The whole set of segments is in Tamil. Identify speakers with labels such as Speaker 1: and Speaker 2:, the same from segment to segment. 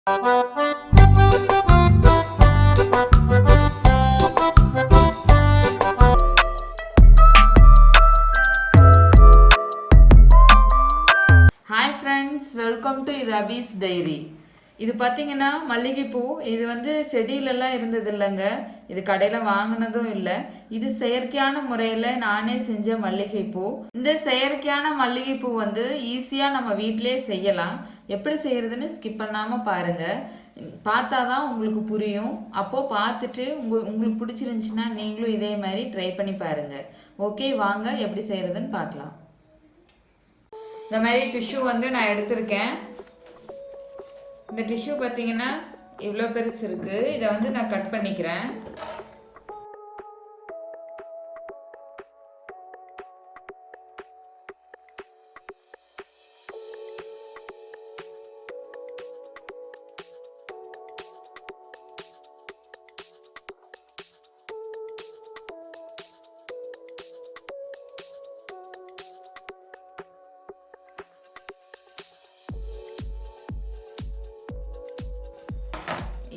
Speaker 1: Hi friends, welcome to Abhi's Diary. இது பார்த்தீங்கன்னா மல்லிகைப்பூ. இது வந்து செடியிலெல்லாம் இருந்தது இல்லைங்க, இது கடையில் வாங்கினதும் இல்லை. இது செயற்கையான முறையில் நானே செஞ்ச மல்லிகைப்பூ. இந்த செயற்கையான மல்லிகைப்பூ வந்து ஈஸியாக நம்ம வீட்டிலே செய்யலாம். எப்படி செய்கிறதுன்னு ஸ்கிப் பண்ணாமல் பாருங்கள், பார்த்தா தான் உங்களுக்கு புரியும். அப்போது பார்த்துட்டு உங்களுக்கு பிடிச்சிருந்துச்சின்னா நீங்களும் இதே மாதிரி ட்ரை பண்ணி பாருங்கள். ஓகே, வாங்க எப்படி செய்கிறதுன்னு பார்க்கலாம். இந்த மாதிரி டிஷ்யூ வந்து நான் எடுத்திருக்கேன். இந்த டிஷ்யூ பார்த்தீங்கன்னா இவ்வளோ பெருசு இருக்குது. இதை வந்து நான் கட் பண்ணிக்கிறேன்.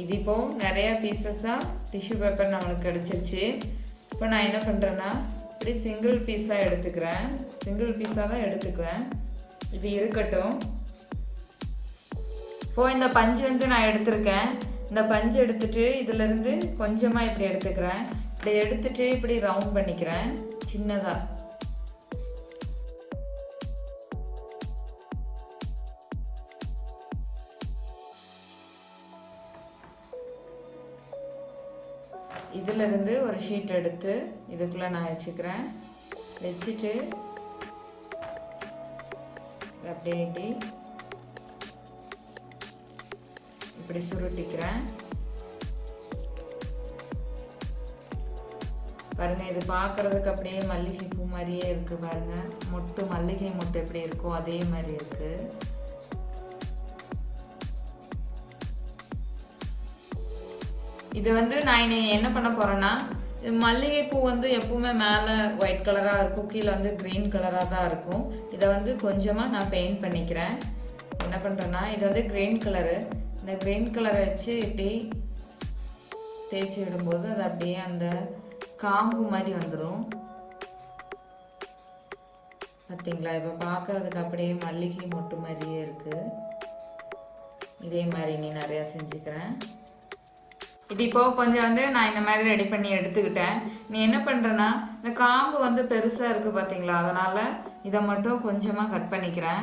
Speaker 1: இது இப்போ நிறையா பீசஸாக டிஷ்யூ பேப்பர் நம்மளுக்கு கிடச்சிருச்சு. இப்போ நான் என்ன பண்ணுறேன்னா இப்படி சிங்கிள் பீஸாக எடுத்துக்கிறேன். சிங்கிள் பீஸாக தான் எடுத்துக்குவேன். இது இருக்கட்டும். இப்போது இந்த பஞ்சு வந்து நான் எடுத்திருக்கேன். இந்த பஞ்சு எடுத்துகிட்டு இதிலேருந்து கொஞ்சமாக இப்படி எடுத்துக்கிறேன். இப்படி எடுத்துகிட்டு இப்படி ரவுண்ட் பண்ணிக்கிறேன் சின்னதாக. இதிலிருந்து ஒரு ஷீட் எடுத்து இதுக்குள்ளே நான் வச்சுக்கிறேன். வச்சுட்டு அப்படியே இப்படி சுருட்டிக்கிறேன். பாருங்கள், இது பார்க்குறதுக்கு அப்படியே மல்லிகை பூ மாதிரியே இருக்குது. பாருங்கள், மொட்டு மல்லிகை மொட்டு எப்படி இருக்கோ அதே மாதிரி இருக்குது. இது வந்து நான் இனி என்ன பண்ண போகிறேன்னா, மல்லிகைப்பூ வந்து எப்பவுமே மேலே ஒயிட் கலராக இருக்கும், கீழே வந்து க்ரீன் கலராக தான் இருக்கும். இதை வந்து கொஞ்சமாக நான் பெயிண்ட் பண்ணிக்கிறேன். என்ன பண்ணுறேன்னா, இது வந்து க்ரீன் கலரு. இந்த க்ரீன் கலரை வச்சு இப்படி தேய்ச்சி விடும்போது அது அப்படியே அந்த காம்பு மாதிரி வந்துடும். பார்த்தீங்களா? இப்போ பார்க்குறதுக்கு அப்படியே மல்லிகை மொட்டு மாதிரியே இருக்குது. இதே மாதிரி நீ நிறையா செஞ்சுக்கிறேன். இது இப்போது கொஞ்சம் வந்து நான் இந்த மாதிரி ரெடி பண்ணி எடுத்துக்கிட்டேன். நீ என்ன பண்ணுறேன்னா, இந்த காம்பு வந்து பெருசாக இருக்குது பார்த்தீங்களா, அதனால் இதை மட்டும் கொஞ்சமாக கட் பண்ணிக்கிறேன்.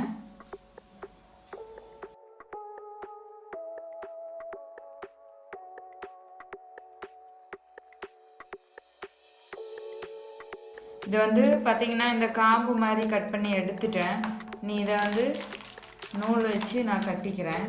Speaker 1: இது வந்து பார்த்தீங்கன்னா இந்த காம்பு மாதிரி கட் பண்ணி எடுத்துட்டேன். நீ இதை வந்து நூல் வச்சு நான் கட்டிக்கிறேன்.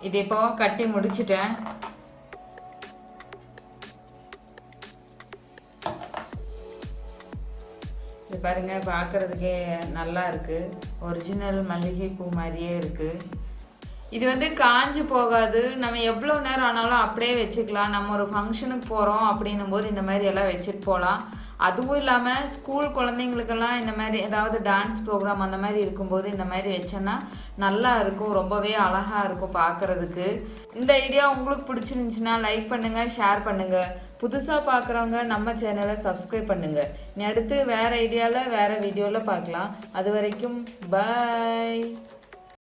Speaker 1: இது இப்போ கட்டி முடிச்சிட்டேன். இது பாருங்க, பார்க்கறதுக்கே நல்லா இருக்கு. ஒரிஜினல் மல்லிகை பூ மாதிரியே இருக்கு. இது வந்து காஞ்சி போகாது. நம்ம எவ்வளோ நேரம் ஆனாலும் அப்படியே வச்சுக்கலாம். நம்ம ஒரு ஃபங்க்ஷனுக்கு போகிறோம் அப்படின்னும் போது இந்த மாதிரி எல்லாம் வச்சுட்டு போகலாம். அதுவும் இல்லாமல் ஸ்கூல் குழந்தைங்களுக்கெல்லாம் இந்த மாதிரி ஏதாவது டான்ஸ் ப்ரோக்ராம் அந்த மாதிரி இருக்கும்போது இந்த மாதிரி வச்சோன்னா நல்லா இருக்கும். ரொம்பவே அழகாக இருக்கும் பார்க்குறதுக்கு. இந்த ஐடியா உங்களுக்கு பிடிச்சிருந்துச்சின்னா லைக் பண்ணுங்கள், ஷேர் பண்ணுங்கள். புதுசாக பார்க்குறவங்க நம்ம சேனலை சப்ஸ்கிரைப் பண்ணுங்கள். நீ அடுத்து வேறு ஐடியாவில் வேறு வீடியோவில் பார்க்கலாம். அது வரைக்கும் பாய்.